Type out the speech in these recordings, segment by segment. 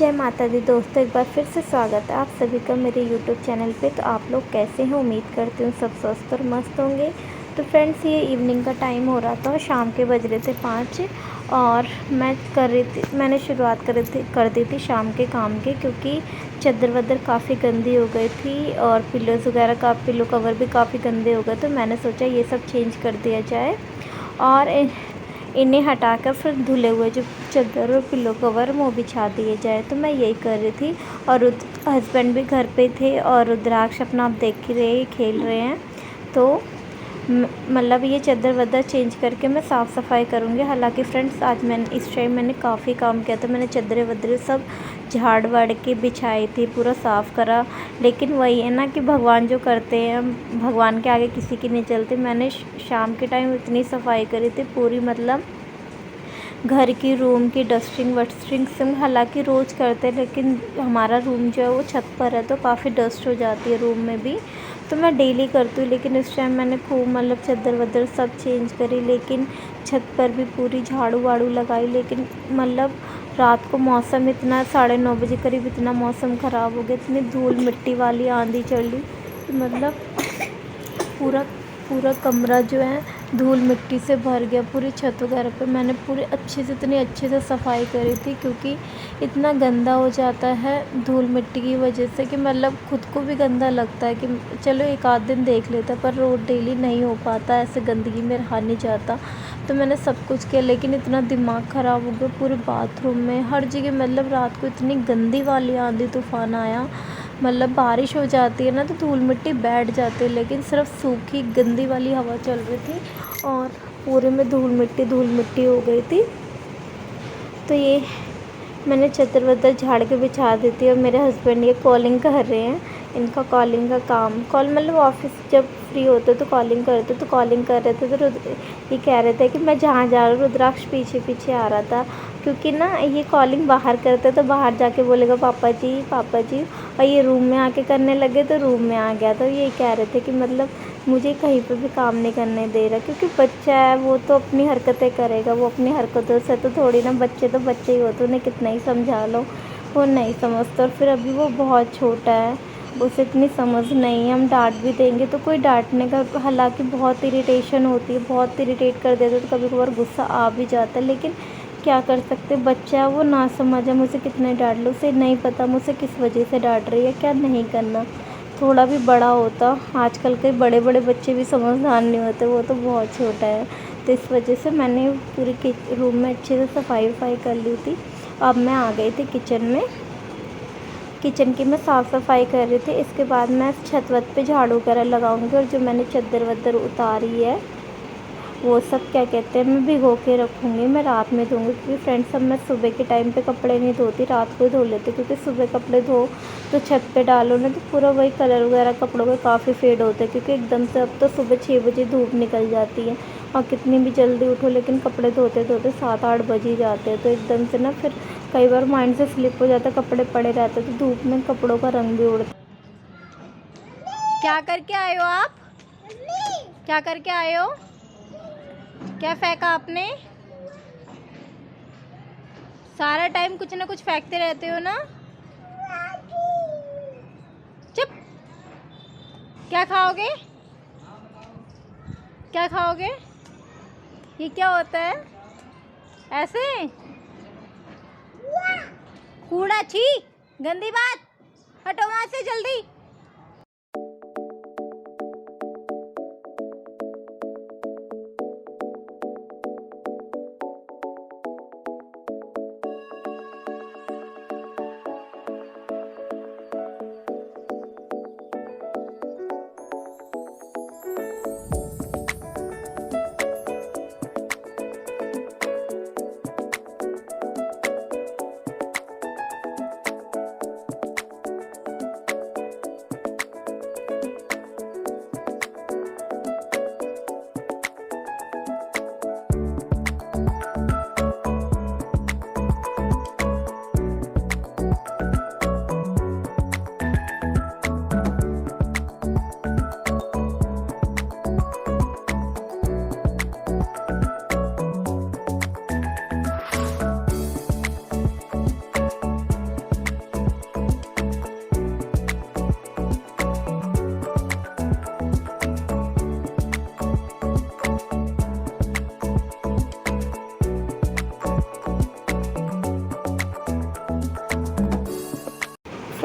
जय माता दी दोस्तों, एक बार फिर से स्वागत है आप सभी का मेरे यूट्यूब चैनल पे। तो आप लोग कैसे हैं? उम्मीद करती हूँ सब स्वस्थ और मस्त होंगे। तो फ्रेंड्स, ये इवनिंग का टाइम हो रहा था और शाम के बज रहे थे 5 और मैंने शुरुआत कर दी थी शाम के काम के, क्योंकि चादर वदर काफ़ी गंदी हो गई थी और पिलो कवर भी काफ़ी गंदे हो गए। तो मैंने सोचा ये सब चेंज कर दिया जाए और इन्हें हटाकर फिर धुले हुए जो चादर और पिलो कवर वो बिछा दिए जाए। तो मैं यही कर रही थी और हस्बैंड भी घर पे थे और रुद्राक्ष अपना आप देख ही रहे खेल रहे हैं। तो मतलब ये चादर वदर चेंज करके मैं साफ़ सफाई करूँगी। हालांकि फ्रेंड्स, आज इस टाइम मैंने काफ़ी काम किया था। मैंने चादरें वदरें सब झाड़ वाड़ के बिछाई थी, पूरा साफ़ करा। लेकिन वही है ना कि भगवान जो करते हैं, भगवान के आगे किसी की नहीं चलती। मैंने शाम के टाइम इतनी सफाई करी थी पूरी, मतलब घर की रूम की डस्टिंग वस्टिंग सब हालांकि रोज़ करते हैं, लेकिन हमारा रूम जो है वो छत पर है तो काफ़ी डस्ट हो जाती है रूम में भी। तो मैं डेली करती हूँ, लेकिन इस टाइम मैंने खूब मतलब चादर वदर सब चेंज करी। लेकिन छत पर भी पूरी झाड़ू वाड़ू लगाई। लेकिन मतलब रात को मौसम इतना 9:30 बजे करीब इतना मौसम ख़राब हो गया, इतनी धूल मिट्टी वाली आंधी चली कि मतलब पूरा पूरा कमरा जो है धूल मिट्टी से भर गया। पूरी छत वगैरह पे मैंने पूरे इतनी अच्छे से सफाई करी थी, क्योंकि इतना गंदा हो जाता है धूल मिट्टी की वजह से कि मतलब खुद को भी गंदा लगता है कि चलो एक आध दिन देख लेता, पर रोज़ डेली नहीं हो पाता, ऐसे गंदगी में रहा नहीं जाता। तो मैंने सब कुछ किया, लेकिन इतना दिमाग ख़राब हो गया पूरे बाथरूम में हर जगह। मतलब रात को इतनी गंदी वाली आंधी तूफ़ान आया, मतलब बारिश हो जाती है ना तो धूल मिट्टी बैठ जाती है, लेकिन सिर्फ सूखी गंदी वाली हवा चल रही थी और पूरे में धूल मिट्टी हो गई थी। तो ये मैंने चादर वदर झाड़ के बिछा दी थी और मेरे हस्बैंड ये कॉलिंग कर रहे हैं। इनका कॉलिंग का काम मतलब ऑफिस जब फ्री होते तो कॉलिंग करते, तो कॉलिंग कर रहे थे। तो ये कह रहे थे कि मैं जहाँ जा रहा हूँ, रुद्राक्ष पीछे पीछे आ रहा था, क्योंकि ना ये कॉलिंग बाहर करते तो बाहर जाके बोलेगा पापा जी पापा जी, और ये रूम में आके करने लगे तो रूम में आ गया। तो ये कह रहे थे कि मतलब मुझे कहीं पे भी काम नहीं करने दे रहा, क्योंकि बच्चा है वो तो अपनी हरकतें करेगा। वो अपनी हरकतों से तो थोड़ी ना, बच्चे तो बच्चे ही होते, उन्हें कितना ही समझा लो वो नहीं समझता। और फिर अभी वो बहुत छोटा है, उसे इतनी समझ नहीं है। हम डांट भी देंगे तो कोई डांटने का, हालांकि बहुत इरिटेशन होती है, बहुत इरिटेट कर देते तो कभी कभार गुस्सा आ भी जाता है। लेकिन क्या कर सकते, बच्चा है वो ना समझ है, मुझे कितने डांट लो, उसे नहीं पता मुझे किस वजह से डांट रही है, क्या नहीं करना। थोड़ा भी बड़ा होता, आजकल के बड़े बड़े बच्चे भी समझदार नहीं होते, वो तो बहुत छोटा है। तो इस वजह से मैंने पूरी रूम में अच्छे से सफाई वफाई कर ली थी। अब मैं आ गई थी किचन में, किचन की मैं साफ़ सफाई कर रही थी। इसके बाद मैं छत वत पे झाड़ू वगैरह लगाऊंगी और जो मैंने चादर वदर उतारी है वो सब क्या कहते हैं मैं भिगो के रखूँगी, मैं रात में धोऊँगी। क्योंकि फ्रेंड्स, अब मैं सुबह के टाइम पे कपड़े नहीं धोती, रात को ही धो लेती, क्योंकि सुबह कपड़े धो तो छत पे डालो ना तो पूरा वही कलर वगैरह कपड़ों के काफ़ी फेड होते हैं। क्योंकि एकदम से अब तो सुबह 6 बजे धूप निकल जाती है और कितनी भी जल्दी उठो, लेकिन कपड़े धोते धोते 7-8 बज ही जाते हैं। तो एकदम से ना फिर कई बार माइंड से स्लिप हो जाता है, कपड़े पड़े रहते तो धूप में कपड़ों का रंग भी उड़ता। क्या करके आए हो आप? क्या करके आए हो? क्या फेंका आपने? सारा टाइम कुछ ना कुछ फेंकते रहते हो ना। चुप। क्या खाओगे? क्या खाओगे? ये क्या होता है? ऐसे कूड़ा, छी, गंदी बात, हटो वहां से जल्दी।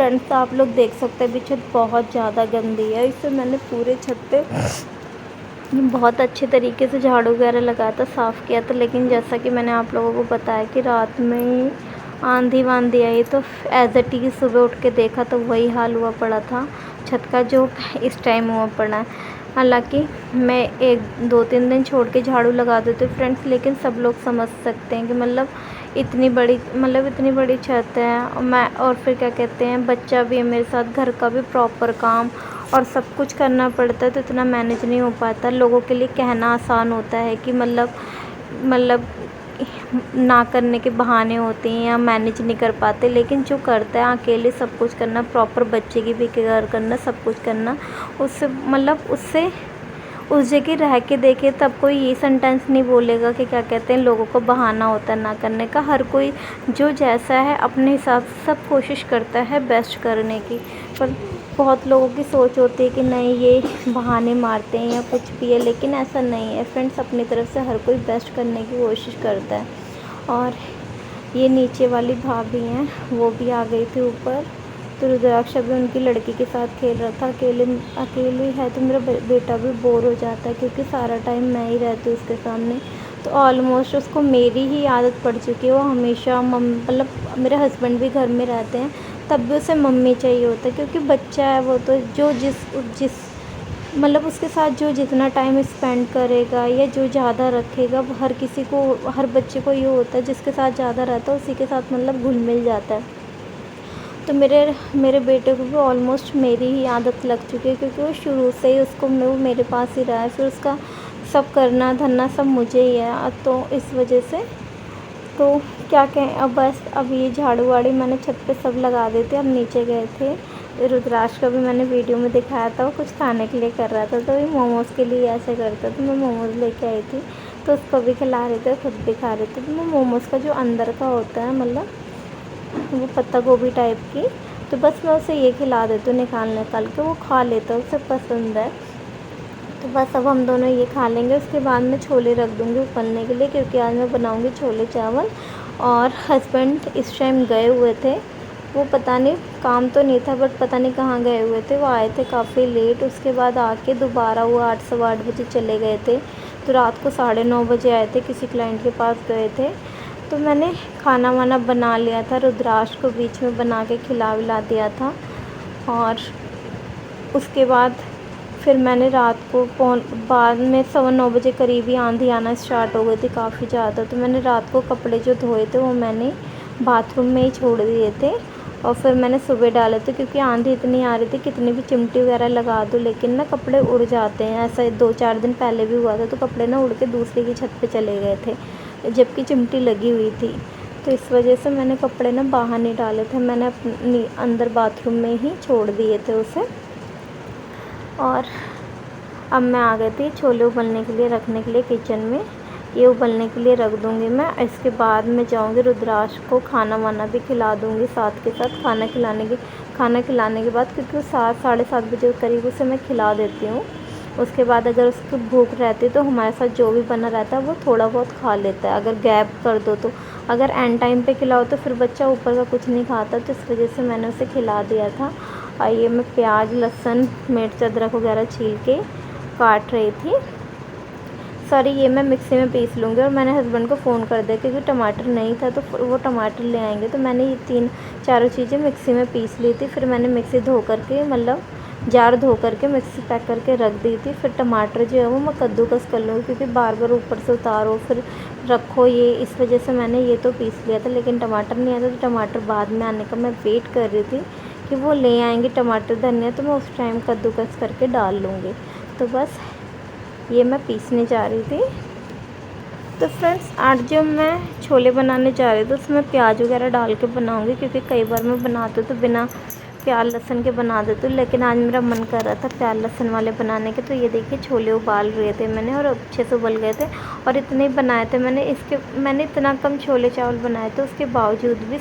फ्रेंड्स आप लोग देख सकते हैं, अभी छत बहुत ज़्यादा गंदी है। इसे मैंने पूरे छत पे बहुत अच्छे तरीके से झाड़ू वगैरह लगाया था, साफ़ किया था, लेकिन जैसा कि मैंने आप लोगों को बताया कि रात में आंधी वांधी आई, तो एज़ इट इज़ सुबह उठ के देखा तो वही हाल हुआ पड़ा था छत का जो इस टाइम हुआ पड़ा है। हालांकि मैं 1-2-3 दिन छोड़ के झाड़ू लगा देती हूँ फ्रेंड्स, लेकिन सब लोग समझ सकते हैं कि मतलब इतनी बड़ी छत है, और फिर क्या कहते हैं, बच्चा भी है मेरे साथ, घर का भी प्रॉपर काम और सब कुछ करना पड़ता है, तो इतना मैनेज नहीं हो पाता। लोगों के लिए कहना आसान होता है कि मतलब ना करने के बहाने होते हैं या मैनेज नहीं कर पाते, लेकिन जो करता है अकेले सब कुछ करना, प्रॉपर बच्चे की भी केयर करना, सब कुछ करना, उससे उस जगह रह के देखे तब कोई ये सेंटेंस नहीं बोलेगा कि क्या कहते हैं, लोगों को बहाना होता है ना करने का। हर कोई जो जैसा है अपने हिसाब से सब कोशिश करता है बेस्ट करने की, पर बहुत लोगों की सोच होती है कि नहीं ये बहाने मारते हैं या कुछ भी है, लेकिन ऐसा नहीं है फ्रेंड्स। अपनी तरफ से हर कोई बेस्ट करने की कोशिश करता है। और ये नीचे वाली भाभी हैं, वो भी आ गई थी ऊपर, तो रुद्राक्ष भी उनकी लड़की के साथ खेल रहा था। अकेले है तो मेरा बेटा भी बोर हो जाता है, क्योंकि सारा टाइम मैं ही रहती हूँ उसके सामने, तो ऑलमोस्ट उसको मेरी ही आदत पड़ चुकी है। वो हमेशा मेरे हस्बैंड भी घर में रहते हैं तब भी उसे मम्मी चाहिए होता है, क्योंकि बच्चा है वो, तो जो जिस उसके साथ जो जितना टाइम स्पेंड करेगा या जो ज़्यादा रखेगा, वो हर बच्चे को ये होता है, जिसके साथ ज़्यादा रहता है उसी के साथ घुल मिल जाता है। तो मेरे बेटे को भी ऑलमोस्ट मेरी ही आदत लग चुकी है, क्योंकि वो शुरू से ही वो मेरे पास ही रहा है, फिर उसका सब करना धरना सब मुझे ही है, तो इस वजह से तो क्या कहें। अब ये झाड़ू वाड़ी मैंने छत पे सब लगा दी थी। अब नीचे गए थे, रुद्राक्ष का भी मैंने वीडियो में दिखाया था, वो कुछ खाने के लिए कर रहा था, तो ये मोमोज़ के लिए ऐसे करता, तो मैं मोमोज़ लेके आई थी, तो उसको भी खिला रहे थे, खुद भी खा रहे थे। तो मैं मोमोज़ का जो अंदर का होता है वो पत्ता गोभी टाइप की, तो बस मैं उसे ये खिला देती हूँ निकाल के, वो खा लेता है, उसे पसंद है। तो बस अब हम दोनों ये खा लेंगे, उसके बाद मैं छोले रख दूँगी उबलने के लिए, क्योंकि आज मैं बनाऊँगी छोले चावल। और हस्बैंड इस टाइम गए हुए थे, वो पता नहीं काम तो नहीं था, बट पता नहीं कहाँ गए हुए थे। वो आए थे काफ़ी लेट, उसके बाद आके दोबारा वो 8 सवा 8 बजे चले गए थे, तो रात को 9:30 बजे आए थे, किसी क्लाइंट के पास गए थे। तो मैंने खाना वाना बना लिया था, रुद्राक्ष को बीच में बना के खिला विला दिया था। और उसके बाद फिर मैंने रात को बाद में 9:15 बजे करीब ही आंधी आना स्टार्ट हो गई थी काफ़ी ज़्यादा, तो मैंने रात को कपड़े जो धोए थे वो मैंने बाथरूम में ही छोड़ दिए थे, और फिर मैंने सुबह डाले थे, क्योंकि आंधी इतनी आ रही थी, कितनी भी चिमटी वगैरह लगा दो लेकिन ना कपड़े उड़ जाते हैं। ऐसा 2-4 दिन पहले भी हुआ था, तो कपड़े ना उड़ के दूसरे की छत पे चले गए थे, जबकि चिमटी लगी हुई थी। तो इस वजह से मैंने कपड़े ना बाहर नहीं डाले थे, मैंने अपनी अंदर बाथरूम में ही छोड़ दिए थे उसे। और अब मैं आ गई थी छोले उबलने के लिए रखने के लिए किचन में, ये उबलने के लिए रख दूँगी मैं। इसके बाद मैं जाऊँगी रुद्राक्ष को खाना वाना भी खिला दूँगी साथ के साथ, खाना खिलाने के बाद, क्योंकि वो 7-7:30 बजे करीब उसे मैं खिला देती हूँ। उसके बाद अगर उसको भूख रहती है तो हमारे साथ जो भी बना रहता है वो थोड़ा बहुत खा लेता है, अगर गैप कर दो तो। अगर एंड टाइम पे खिलाओ तो फिर बच्चा ऊपर का कुछ नहीं खाता, तो इस वजह से मैंने उसे खिला दिया था। और ये मैं प्याज लहसुन मिर्च अदरक वगैरह छील के काट रही थी। सॉरी, ये मैं मिक्सी में पीस लूँगी। और मैंने हस्बैंड को फ़ोन कर दिया, क्योंकि टमाटर नहीं था तो वो टमाटर ले आएंगे, तो मैंने ये 3-4 चीज़ें मिक्सी में पीस ली थी। फिर मैंने मिक्सी धो करके जार धो करके मिक्सी पैक करके रख दी थी। फिर टमाटर जो है वो मैं कद्दूकस कर लूँगी, क्योंकि बार बार ऊपर से उतारो फिर रखो, ये इस वजह से मैंने ये तो पीस लिया था, लेकिन टमाटर नहीं आया था, तो टमाटर बाद में आने का मैं वेट कर रही थी कि वो ले आएंगे टमाटर धनिया, तो मैं उस टाइम कद्दूकस करके डाल लूँगी। तो बस ये मैं पीसने जा रही थी। तो फ्रेंड्स, आज जो मैं छोले बनाने जा रही थी उसमें प्याज वगैरह डाल के बनाऊँगी, क्योंकि कई बार मैं बनाती हूँ तो बिना प्याज लहसुन के बना देती हूँ, लेकिन आज मेरा मन कर रहा था प्याज लहसुन वाले बनाने के। तो ये देखिए छोले उबाल रहे थे मैंने, और अच्छे से उबल गए थे, और इतने बनाए थे मैंने इतना कम छोले चावल बनाए थे, उसके बावजूद भी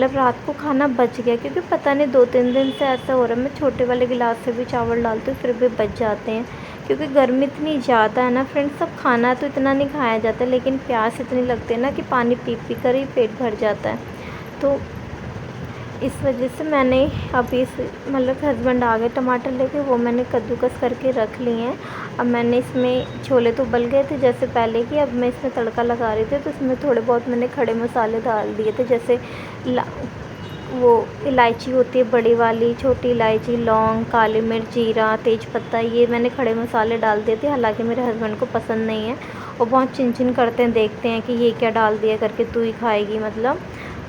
रात को खाना बच गया, क्योंकि पता नहीं 2-3 दिन से ऐसा हो रहा है, मैं छोटे वाले गिलास से भी चावल डालती हूँ फिर भी बच जाते हैं, क्योंकि गर्मी इतनी ज़्यादा है ना फ्रेंड्स। सब खाना तो इतना नहीं खाया जाता, लेकिन प्यास इतनी लगती है ना कि पानी पी पी कर ही पेट भर जाता है। तो इस वजह से मैंने अभी मतलब हस्बैंड आ गए टमाटर लेके, वो मैंने कद्दूकस करके रख लिए हैं। अब मैंने इसमें छोले तो उबल गए थे जैसे पहले की, अब मैं इसमें तड़का लगा रही थी तो इसमें थोड़े बहुत मैंने खड़े मसाले डाल दिए थे, जैसे वो इलायची होती है बड़ी वाली, छोटी इलायची, लौंग, काली मिर्च, जीरा, तेज़पत्ता, ये मैंने खड़े मसाले डाल दिए थे। हालांकि मेरे हस्बैंड को पसंद नहीं है, वो बहुत चिन करते हैं, देखते हैं कि ये क्या डाल दिया करके, तू ही खाएगी मतलब।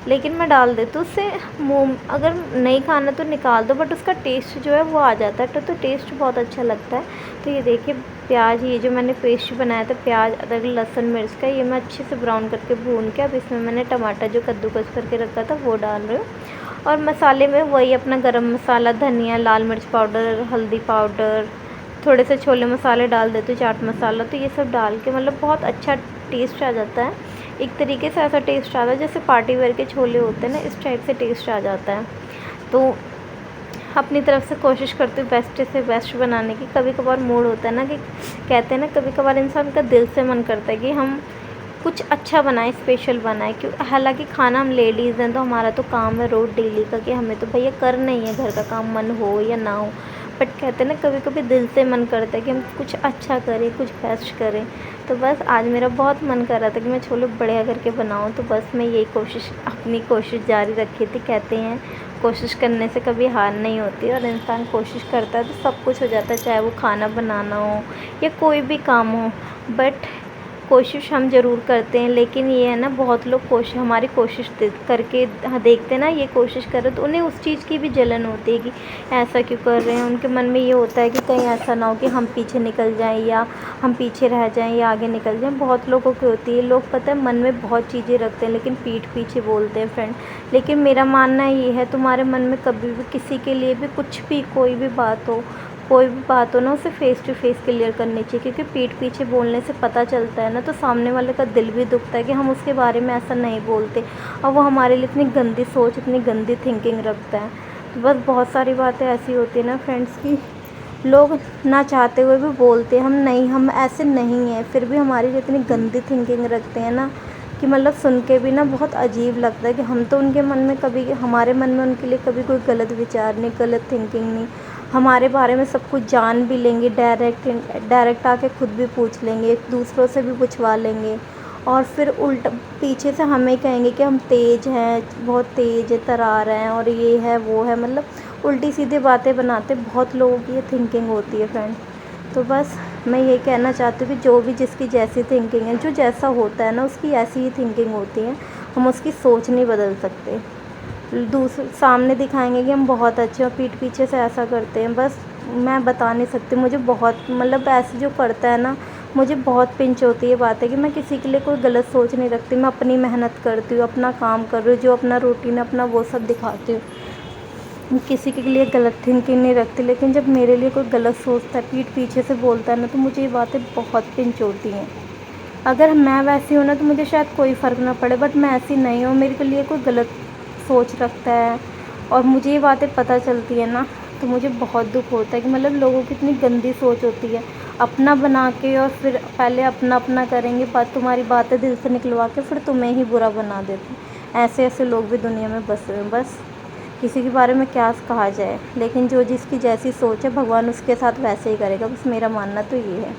लेकिन मैं डाल देती हूँ, उससे मुँह अगर नहीं खाना तो निकाल दो, बट उसका टेस्ट जो है वो आ जाता है, तो टेस्ट बहुत अच्छा लगता है। तो ये देखिए प्याज, ये जो मैंने पेस्ट बनाया था प्याज, अदरक, लहसुन, मिर्च का, ये मैं अच्छे से ब्राउन करके भून के अब इसमें मैंने टमाटर जो कद्दूकस करके रखा था वो डाल रही हूँ। और मसाले में वही अपना गरम मसाला, धनिया, लाल मिर्च पाउडर, हल्दी पाउडर, थोड़े से छोले मसाले डाल देती हूँ, चाट मसाला, तो ये सब डाल के मतलब बहुत अच्छा टेस्ट आ जाता है। एक तरीके से ऐसा टेस्ट आता है जैसे पार्टी वेयर के छोले होते हैं ना, इस टाइप से टेस्ट आ जाता है। तो अपनी तरफ से कोशिश करती हूँ बेस्ट से बेस्ट बनाने की। कभी कभार मूड होता है ना कि कहते हैं ना, कभी कभार इंसान का दिल से मन करता है कि हम कुछ अच्छा बनाएं, स्पेशल बनाएं। क्यों, हालांकि खाना हम लेडीज़ हैं तो हमारा तो काम है रोज़ डेली का कि हमें तो भैया करना ही है घर का काम, मन हो या ना हो। बट कहते हैं ना कभी कभी दिल से मन करता है कि हम कुछ अच्छा करें, कुछ बेस्ट करें। तो बस आज मेरा बहुत मन कर रहा था कि मैं छोले बढ़िया करके बनाऊँ, तो बस मैं यही अपनी कोशिश जारी रखी थी। कहते हैं कोशिश करने से कभी हार नहीं होती, और इंसान कोशिश करता है तो सब कुछ हो जाता है, चाहे वो खाना बनाना हो या कोई भी काम हो। बट कोशिश हम ज़रूर करते हैं, लेकिन ये है ना, बहुत लोग हमारी कोशिश करके देखते हैं ना, ये कोशिश कर रहे तो उन्हें उस चीज़ की भी जलन होती है कि ऐसा क्यों कर रहे हैं। उनके मन में ये होता है कि कहीं ऐसा ना हो कि हम पीछे निकल जाएं, या हम पीछे रह जाएं या आगे निकल जाएं। बहुत लोगों की होती है, लोग पता है मन में बहुत चीज़ें रखते हैं लेकिन पीठ पीछे बोलते हैं फ्रेंड। लेकिन मेरा मानना ये है, तुम्हारे मन में कभी भी किसी के लिए भी कुछ भी, कोई भी बात हो ना, उसे फ़ेस टू फेस क्लियर करनी चाहिए। क्योंकि पीठ पीछे बोलने से पता चलता है ना, तो सामने वाले का दिल भी दुखता है कि हम उसके बारे में ऐसा नहीं बोलते, और वो हमारे लिए इतनी गंदी सोच, इतनी गंदी थिंकिंग रखता है। तो बस बहुत सारी बातें ऐसी होती है ना फ्रेंड्स की लोग ना चाहते हुए भी बोलते हैं, हम ऐसे नहीं हैं, फिर भी हमारी जो इतनी गंदी थिंकिंग रखते हैं ना, कि मतलब सुन के भी ना बहुत अजीब लगता है कि हम तो उनके मन में कभी, हमारे मन में उनके लिए कभी कोई गलत विचार नहीं, गलत थिंकिंग नहीं। हमारे बारे में सब कुछ जान भी लेंगे, डायरेक्ट आके खुद भी पूछ लेंगे, दूसरों से भी पूछवा लेंगे, और फिर उल्टा पीछे से हमें कहेंगे कि हम तेज़ हैं, बहुत तेज़ तरार हैं, और ये है वो है, मतलब उल्टी सीधी बातें बनाते। बहुत लोगों की ये थिंकिंग होती है फ्रेंड। तो बस मैं ये कहना चाहती हूँ कि जो भी जिसकी जैसी थिंकिंग है, जो जैसा होता है ना, उसकी ऐसी ही थिंकिंग होती है। हम उसकी सोच नहीं बदल सकते। सामने दिखाएंगे कि हम बहुत अच्छे, और पीठ पीछे से ऐसा करते हैं। बस मैं बता नहीं सकती, मुझे बहुत मतलब ऐसे जो करता है ना, मुझे बहुत पिंच होती है बात है कि मैं किसी के लिए कोई गलत सोच नहीं रखती। मैं अपनी मेहनत करती हूँ, अपना काम कर रही हूँ, जो अपना रूटीन अपना वो सब दिखाती हूँ, किसी के लिए गलत थिंकिंग नहीं रखती। लेकिन जब मेरे लिए कोई गलत सोचता है, पीठ पीछे से बोलता है ना, तो मुझे ये बातें बहुत पिंच होती हैं। अगर मैं वैसी हूँ ना तो मुझे शायद कोई फ़र्क ना पड़े, बट मैं ऐसी नहीं हूँ, मेरे के लिए कोई गलत सोच रखता है और मुझे ये बातें पता चलती है ना, तो मुझे बहुत दुख होता है कि मतलब लोगों की इतनी गंदी सोच होती है, अपना बना के और फिर पहले अपना करेंगे, तुम्हारी बातें दिल से निकलवा के फिर तुम्हें ही बुरा बना देते हैं। ऐसे ऐसे लोग भी दुनिया में बस रहे हैं। बस किसी के बारे में क्या कहा जाए, लेकिन जो जिसकी जैसी सोच है, भगवान उसके साथ वैसे ही करेगा। बस मेरा मानना तो ये है।